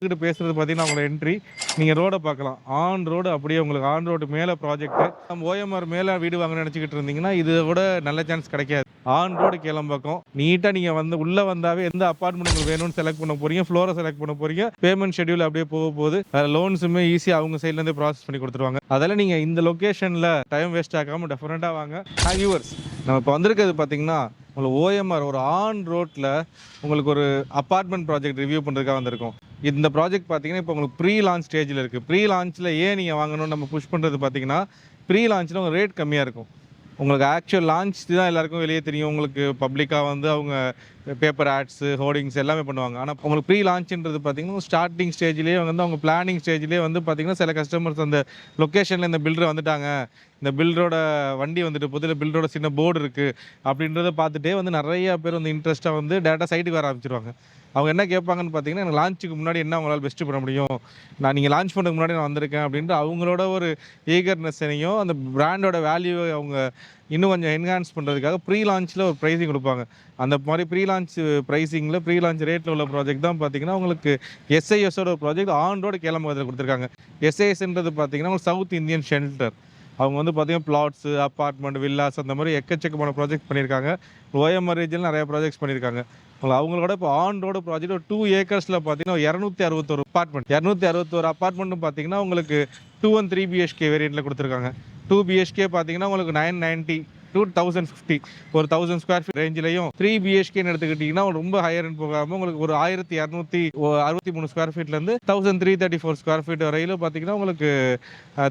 கிட்ட பேசுறது பார்த்தீங்கன்னா உங்களோட என்ட்ரி நீங்கள் ரோடை பார்க்கலாம். ஆன் ரோடு அப்படியே உங்களுக்கு ஆன் ரோடு மேலே ப்ராஜெக்ட். நம்ம ஓஎம்ஆர் மேலே வீடு வாங்கணும்னு நினச்சிக்கிட்டு இருந்தீங்கன்னா இதை விட நல்ல சான்ஸ் கிடைக்காது. ஆன் ரோடு கிளம்பக்கம் நீட்டாக நீங்கள் வந்து உள்ளே வந்தாவே எந்த அப்பார்ட்மெண்ட் உங்களுக்கு வேணும்னு செலக்ட் பண்ண போறீங்க, ஃப்ளோரை செலக்ட் பண்ண போறீங்க, பேமெண்ட் ஷெட்யூல் அப்படியே போக போகுது. லோன்ஸுமே ஈஸியாக அவங்க சைட்லேருந்து ப்ராசஸ் பண்ணி கொடுத்துருவாங்க. அதெல்லாம் நீங்கள் இந்த லொக்கேஷனில் டைம் வேஸ்ட் ஆகாமல் டெஃபினட்டாக வாங்க. வியூவர்ஸ், நம்ம இப்போ வந்திருக்கிறது பார்த்தீங்கன்னா உங்களுக்கு ஓஎம்ஆர் ஒரு ஆன் ரோட்டில் உங்களுக்கு ஒரு அப்பார்ட்மெண்ட் ப்ராஜெக்ட் ரிவ்யூ பண்ணுறதுக்காக வந்திருக்கோம். இந்த ப்ராஜெக்ட் பார்த்தீங்கன்னா இப்போ உங்களுக்கு ப்ரீ லான்ச் ஸ்டேஜில் இருக்குது. ப்ரீ லான்ச்சில் ஏன் நீங்கள் வாங்கணும்னு நம்ம புஷ் பண்ணுறது பார்த்தீங்கன்னா ப்ரீ லான்ச்சில் உங்கள் ரேட் கம்மியாக இருக்கும். உங்களுக்கு ஆக்சுவல் லான்ச் தான் எல்லாருக்கும் வெளியே தெரியும். உங்களுக்கு பப்ளிக்காக வந்து அவங்க பேப்பர் ஆட்ஸு, ஹோர்டிங்ஸ் எல்லாமே பண்ணுவாங்க. ஆனால் உங்களுக்கு ப்ரீ லான்ச்ன்றது பார்த்தீங்கன்னா ஸ்டார்டிங் ஸ்டேஜ்லேயே வந்து அவங்க பிளானிங் ஸ்டேஜ்லேயே வந்து பார்த்தீங்கன்னா சில கஸ்டமர்ஸ் அந்த லொக்கேஷனில் இந்த பில்டர் வந்துட்டாங்க, இந்த பில்டரோட வண்டி வந்துட்டு போது, இல்லை பில்டரோட சின்ன போர்டு இருக்குது அப்படின்றத பார்த்துட்டே வந்து நிறைய பேர் வந்து இன்ட்ரெஸ்ட்டாக வந்து டேரெக்டாக சைட்டுக்கு வர ஆரம்பிச்சிருவாங்க. அவங்க என்ன கேட்பாங்கன்னு பார்த்தீங்கன்னா, எனக்கு லான்ச்சுக்கு முன்னாடி என்ன அவங்களால பெஸ்ட்டு பண்ண முடியும், நீங்கள் லான்ச் பண்ணுறதுக்கு முன்னாடி நான் வந்திருக்கேன் அப்படின்ட்டு அவங்களோட ஒரு ஈகர்னஸையும் அந்த பிராண்டோட வேல்யூவை அவங்க இன்னும் கொஞ்சம் என்ஹான்ஸ் பண்ணுறதுக்காக ப்ரீ லான்ச்சில் ஒரு ப்ரைஸிங் கொடுப்பாங்க. அந்த மாதிரி ப்ரீ லான்ச் ப்ரைஸிங்கில் ப்ரீ லான்ச் ரேட்டில் உள்ள ப்ராஜெக்ட் தான் பார்த்தீங்கன்னா உங்களுக்கு எஸ்ஐஎஸோட ஒரு ப்ராஜெக்ட் ஆன் ரோடு கேளம்பகத்தில் கொடுத்துருக்காங்க. எஸ்ஐஎஸ்ன்றது பார்த்தீங்கன்னா உங்களுக்கு சவுத் இந்தியன் ஷெல்டர். அவங்க வந்து பார்த்தீங்கன்னா பிளாட்ஸு, அப்பார்ட்மெண்ட், வில்லாஸ் அந்த மாதிரி எக்கச்சக்கமான ப்ராஜெக்ட் பண்ணியிருக்காங்க. ஓஎம்ஆர் ரீஜனில் நிறைய ப்ராஜெக்ட்ஸ் பண்ணியிருக்காங்க. அவங்களோட இப்போ ஆன் ரோடு ப்ராஜெக்ட் ஒரு 2 ஏக்கர்ஸில் பார்த்தீங்கன்னா 261 அப்பார்ட்மெண்ட், 261 அப்பார்ட்மெண்ட்டும் பார்த்தீங்கன்னா உங்களுக்கு 2 and 3 BHK வேரியண்ட்டில் கொடுத்துருக்காங்க. 2 BHK பார்த்தீங்கன்னா உங்களுக்கு 990 to 1050 ஒரு 1000 ஸ்கொயர் ஃபீட் ரேஞ்சிலையும், 3 BHKன்னு எடுத்துக்கிட்டிங்கன்னா ரொம்ப ஹையர் அண்ட் போகாமல் உங்களுக்கு ஒரு 1263 ஸ்கொயர் ஃபீட்லேருந்து 1334 ஸ்கொயர் ஃபீட் வரையிலும் பார்த்தீங்கன்னா உங்களுக்கு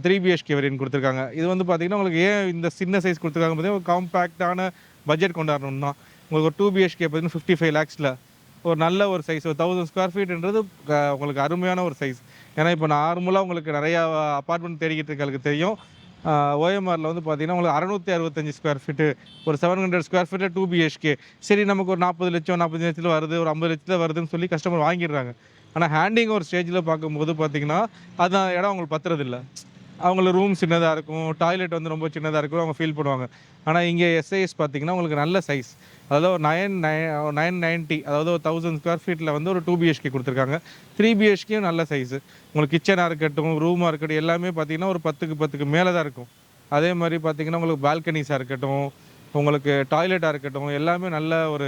3 BHK வேரியன்ட் கொடுத்துருக்காங்க. இது வந்து பார்த்தீங்கன்னா உங்களுக்கு ஏன் இந்த சின்ன சைஸ் கொடுத்துருக்காங்க பார்த்தீங்கன்னா ஒரு காம்பேக்டான பட்ஜெட் கொண்டாடணும் தான். உங்களுக்கு ஒரு 2 BHK பார்த்தீங்கன்னா 55 lakhஸில் ஒரு நல்ல ஒரு சைஸ், ஒரு 1000 ஸ்கொயர் ஃபீட்ன்றது உங்களுக்கு அருமையான ஒரு சைஸ். ஏன்னா இப்போ நார்மலாக உங்களுக்கு நிறையா அப்பார்ட்மெண்ட் தேடிக்கிட்டு இருக்கிறதுக்கு தெரியும். ஓஎம்ஆரில் வந்து பார்த்தீங்கன்னா உங்களுக்கு 665 ஸ்கொயர் ஃபீட்டு, ஒரு 700 ஸ்கொயர் ஃபீட்டில் 2 BHK. சரி, நமக்கு ஒரு 40 லட்சம் 45 லட்சத்தில் வருது, ஒரு 50 லட்சத்தில் வருதுன்னு சொல்லி கஸ்டமர் வாங்கிடுறாங்க. ஆனால் ஹேண்டிங் ஒரு ஸ்டேஜில் பார்க்கும்போது பார்த்தீங்கன்னா அது இடம் அவங்களுக்கு பத்துறதில்லை. அவங்களுக்கு ரூம் சின்னதாக இருக்கும், டாய்லெட் வந்து ரொம்ப சின்னதாக இருக்கும், அவங்க ஃபீல் பண்ணுவாங்க. ஆனால் இங்கே எஸ்ஐஎஸ் பார்த்தீங்கன்னா உங்களுக்கு நல்ல சைஸ், அதாவது ஒரு 990 அதாவது ஒரு 1000 ஸ்கொயர் ஃபீட்டில் வந்து ஒரு 2 BHK கொடுத்துருக்காங்க. 3 BHKயும் நல்ல சைஸு. உங்களுக்கு கிச்சனாக இருக்கட்டும், ரூமாக இருக்கட்டும், எல்லாமே பார்த்தீங்கன்னா ஒரு 10க்கு மேலே தான் இருக்கும். அதே மாதிரி பார்த்தீங்கன்னா உங்களுக்கு பால்கனிஸாக இருக்கட்டும், உங்களுக்கு டாய்லெட்டாக இருக்கட்டும், எல்லாமே நல்ல ஒரு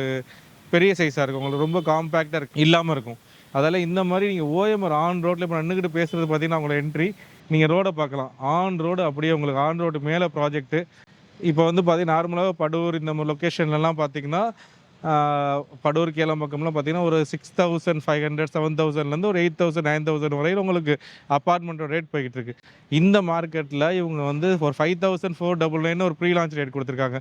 பெரிய சைஸாக இருக்கும். உங்களுக்கு ரொம்ப காம்பேக்டாக இல்லாமல் இருக்கும். அதால் இந்த மாதிரி நீங்கள் ஓஎம்ஆர் ஆன் ரோட்டில் இப்போ நின்றுக்கிட்டு பேசுகிறது பார்த்தீங்கன்னா உங்களோட என்ட்ரி நீங்கள் ரோடை பார்க்கலாம். ஆன் ரோடு அப்படியே உங்களுக்கு ஆன் ரோடு மேலே ப்ராஜெக்ட்டு. இப்போ வந்து பார்த்தீங்கன்னா நார்மலாக படூர் இந்த மாதிரி லொக்கேஷன்லலாம் பார்த்தீங்கன்னா படூர் கேளம்பக்கம்லாம் பார்த்தீங்கன்னா ஒரு 6500 7000லேருந்து ஒரு 8000 9000 வரையில் உங்களுக்கு அப்பார்ட்மெண்ட்டோட ரேட் போய்கிட்டு இருக்கு. இந்த மார்க்கெட்டில் இவங்க வந்து ஒரு 5499 ஒரு ப்ரீ லான்ச் ரேட் கொடுத்துருக்காங்க.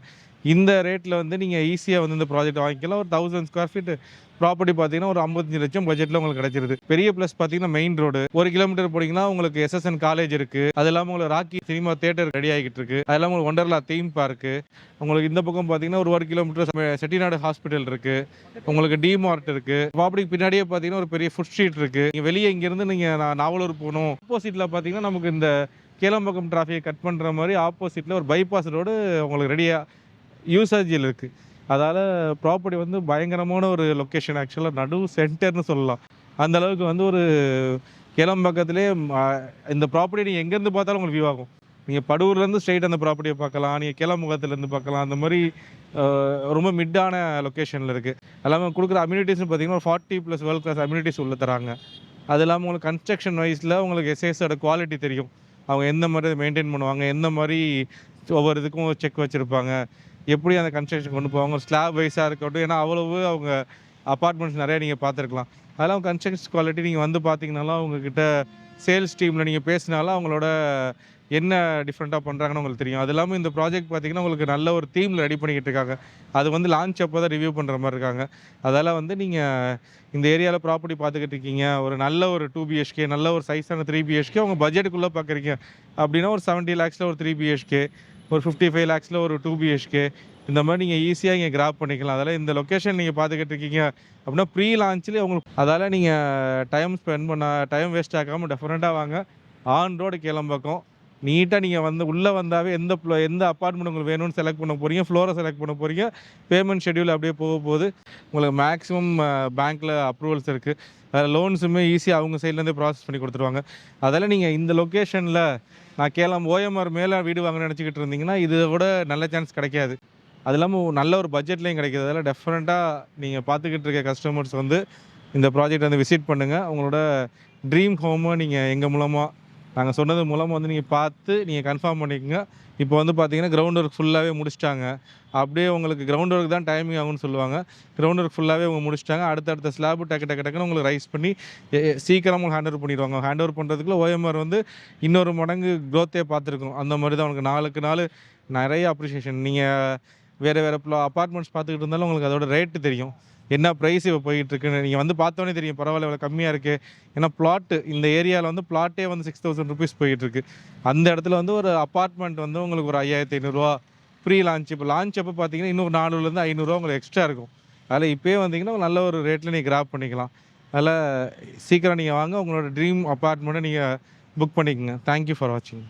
இந்த ரேட்டில் வந்து நீங்கள் ஈஸியாக வந்து இந்த ப்ராஜெக்ட் வாங்கிக்கலாம். ஒரு 1000 ஸ்கொயர் ஃபீட்டு ப்ராப்பர்ட்டி பார்த்தீங்கன்னா ஒரு 55 லட்சம் பட்ஜெட்டில் உங்களுக்கு கிடைச்சிருது. பெரிய ப்ளஸ் பார்த்தீங்கன்னா மெயின் ரோடு 1 கிலோமீட்டர் போனீங்கன்னா உங்களுக்கு SSN காலேஜ் இருக்குது. அது இல்லாமல் உங்களுக்கு ராக்கி சினிமா தியேட்டர் ரெடி ஆகிட்டு இருக்கு. அது இல்லாமல் உங்களுக்கு ஒண்டர்லா தீம் பார்க்கு. உங்களுக்கு இந்த பக்கம் பார்த்தீங்கன்னா ஒரு 1 கிலோமீட்டர் செட்டிநாடு ஹாஸ்பிட்டல் இருக்குது. உங்களுக்கு டிமார்ட் இருக்குது. ப்ராப்பர்ட்டிக்கு பின்னாடியே பார்த்தீங்கன்னா ஒரு பெரிய ஃபுட் ஸ்ட்ரீட் இருக்குது. நீங்கள் வெளியே இங்கேருந்து நீங்கள் நாவலூர் போகணும், ஆப்போசிட்டில் பார்த்தீங்கன்னா நமக்கு இந்த கேளம்பக்கம் டிராஃபிக்கை கட் பண்ணுற மாதிரி ஆப்போசிட்டில் ஒரு பைபாஸ் ரோடு உங்களுக்கு ரெடியாக யூசேஜில் இருக்குது. அதால் ப்ராப்பர்ட்டி வந்து பயங்கரமான ஒரு லொக்கேஷன், ஆக்சுவலாக நடு சென்டர்னு சொல்லலாம். அந்த அளவுக்கு வந்து ஒரு கேளம்பக்கத்திலே இந்த ப்ராப்பர்ட்டி நீங்கள் எங்கேருந்து பார்த்தாலும் உங்களுக்கு வியூ ஆகும். நீங்கள் படூர்லேருந்து ஸ்ட்ரெயிட் அந்த ப்ராப்பர்ட்டியை பார்க்கலாம், நீங்கள் கேளம்பகத்துலேருந்து பார்க்கலாம். அந்த மாதிரி ரொம்ப மிட்டான லொக்கேஷனில் இருக்குது. எல்லாமே கொடுக்குற அம்யூனிட்டிஸ்னு பார்த்தீங்கன்னா ஒரு 40+ வேர்ல்ட் கிளாஸ் அம்யூனிட்டிஸ் உள்ள தராங்க. அது இல்லாமல் உங்களுக்கு கன்ஸ்ட்ரக்ஷன் வைஸில் உங்களுக்கு எஸ்எஸோட குவாலிட்டி தெரியும். அவங்க எந்த மாதிரி மெயின்டைன் பண்ணுவாங்க, எந்த மாதிரி ஒவ்வொரு இதுக்கும் செக் வச்சுருப்பாங்க, எப்படி அந்த கன்ஸ்ட்ரக்ஷன் கொண்டு போவாங்க, ஒரு ஸ்லாப் வைஸாக இருக்கட்டும். ஏன்னா அவ்வளவு அவங்க அப்பார்ட்மெண்ட்ஸ் நிறையா நீங்கள் பார்த்துருக்கலாம். அதெல்லாம் கன்ஸ்ட்ரக்ஷன் குவாலிட்டி நீங்கள் வந்து பார்த்தீங்கனாலும் அவங்கக்கிட்ட சேல்ஸ் டீமில் நீங்கள் பேசினாலும் அவங்களோட என்ன டிஃப்ரெண்ட்டாக பண்ணுறாங்கன்னு உங்களுக்கு தெரியும். அது இல்லாமல் இந்த ப்ராஜெக்ட் பார்த்தீங்கன்னா உங்களுக்கு நல்ல ஒரு தீமில் ரெடி பண்ணிக்கிட்டு இருக்காங்க. அது வந்து லான்ச் அப்போ தான் ரிவ்யூ பண்ணுற மாதிரி இருக்காங்க. அதால் வந்து நீங்கள் இந்த ஏரியாவில் ப்ராப்பர்ட்டி பார்த்துக்கிட்டு இருக்கீங்க, ஒரு நல்ல ஒரு 2 BHK, நல்ல ஒரு சைஸான 3 BHK உங்கள் பட்ஜெட்டுக்குள்ளே பார்க்குறீங்க அப்படின்னா ஒரு 70 lakhஸில் ஒரு 3 BHK, ஒரு 55 lakhஸில் ஒரு 2 BHK, இந்த மாதிரி நீங்கள் ஈஸியாக இங்கே கிராப் பண்ணிக்கலாம். அதால் இந்த லொக்கேஷன் நீங்கள் பார்த்துக்கிட்டு இருக்கீங்க அப்படின்னா ப்ரீ லான்ச்லேயே உங்களுக்கு அதால் நீங்கள் டைம் வேஸ்ட் ஆகாமல் டெஃபினட்டாக வாங்க. ஆன் ரோடு கேளம்பக்கம் நீட்டாக நீங்கள் வந்து உள்ளே வந்தாவே எந்த அப்பார்ட்மெண்ட் உங்களுக்கு வேணும்னு செலக்ட் பண்ண போகிறீங்க, ஃப்ளோரை செலக்ட் பண்ண போகிறீங்க. பேமெண்ட் ஷெட்யூல் அப்படியே போக போகுது. உங்களுக்கு மேக்ஸிமம் பேங்க்கில் அப்ரூவல்ஸ் இருக்குது. லோன்ஸுமே ஈஸியாக அவங்க சைட்லேருந்தே ப்ராசஸ் பண்ணி கொடுத்துருவாங்க. அதெல்லாம் நீங்கள் இந்த லொக்கேஷனில் நான் ஓஎம்ஆர் மேலே வீடு வாங்க நினச்சிக்கிட்டு இருந்தீங்கன்னா இதை விட நல்ல சான்ஸ் கிடைக்காது. அது இல்லாமல் நல்ல ஒரு பட்ஜெட்லேயும் கிடைக்கிது. அதெல்லாம் டெஃபினட்டாக நீங்கள் பார்த்துக்கிட்டு இருக்க கஸ்டமர்ஸ் வந்து இந்த ப்ராஜெக்ட் வந்து விசிட் பண்ணுங்கள். உங்களோட ட்ரீம் ஹோமை நீங்கள் எங்கள் மூலமாக நாங்கள் சொன்னது மூலமாக வந்து நீங்கள் பார்த்து நீங்கள் கன்ஃபார்ம் பண்ணிக்கோங்க. இப்போ வந்து பார்த்தீங்கன்னா கிரவுண்ட் ஒர்க் ஃபுல்லாகவே முடிச்சிட்டாங்க. அப்படியே உங்களுக்கு கிரவுண்ட் ஒர்க் தான் டைமிங் ஆகும்னு சொல்லுவாங்க. கிரவுண்ட் ஒர்க் ஃபுல்லாகவே அவங்க முடிச்சிட்டாங்க. அடுத்தடுத்த ஸ்லாபு டக்குன்னு உங்களுக்கு ரைஸ் பண்ணி சீக்கிரமாக உங்களுக்கு ஹேண்ட் ஓவர் பண்ணிடுவாங்க. ஹேண்ட் ஓவர் பண்ணுறதுக்குள்ள ஓஎம்ஆர் வந்து இன்னொரு மடங்கு க்ரோத்தே பார்த்துருக்கும். அந்த மாதிரி தான் உங்களுக்கு நாளுக்கு நாள் நிறைய அப்ரிஷியேஷன். நீங்கள் வேறு அப்பார்ட்மெண்ட்ஸ் பார்த்துக்கிட்டு இருந்தாலும் உங்களுக்கு அதோட ரேட்டு தெரியும். என்ன ப்ரைஸ் இப்போ போயிட்டுருக்குன்னு நீங்கள் வந்து பார்த்தோன்னே தெரியும். பரவாயில்ல, இவ்வளோ கம்மியாக இருக்குது. ஏன்னா பிளாட்டு இந்த ஏரியாவில் வந்து பிளாட்டே வந்து 6000 ருபீஸ் போயிட்டுருக்கு. அந்த இடத்துல வந்து ஒரு அப்பார்ட்மெண்ட் வந்து உங்களுக்கு ஒரு 5500 ப்ரீ லான்ச். இப்போ லான்ச் அப்போ பார்த்தீங்கன்னா இன்னும் 400 500 உங்களுக்கு எக்ஸ்ட்ரா இருக்கும். அதில் இப்போயே வந்தீங்கன்னா நல்ல ஒரு ரேட்டில் நீங்கள் கிராப் பண்ணிக்கலாம். அதில் சீக்கிரம் நீங்கள் வாங்க, உங்களோட ட்ரீம் அப்பார்ட்மெண்ட்டை நீங்கள் புக் பண்ணிக்கோங்க. தேங்க்யூ ஃபார் வாட்சிங்.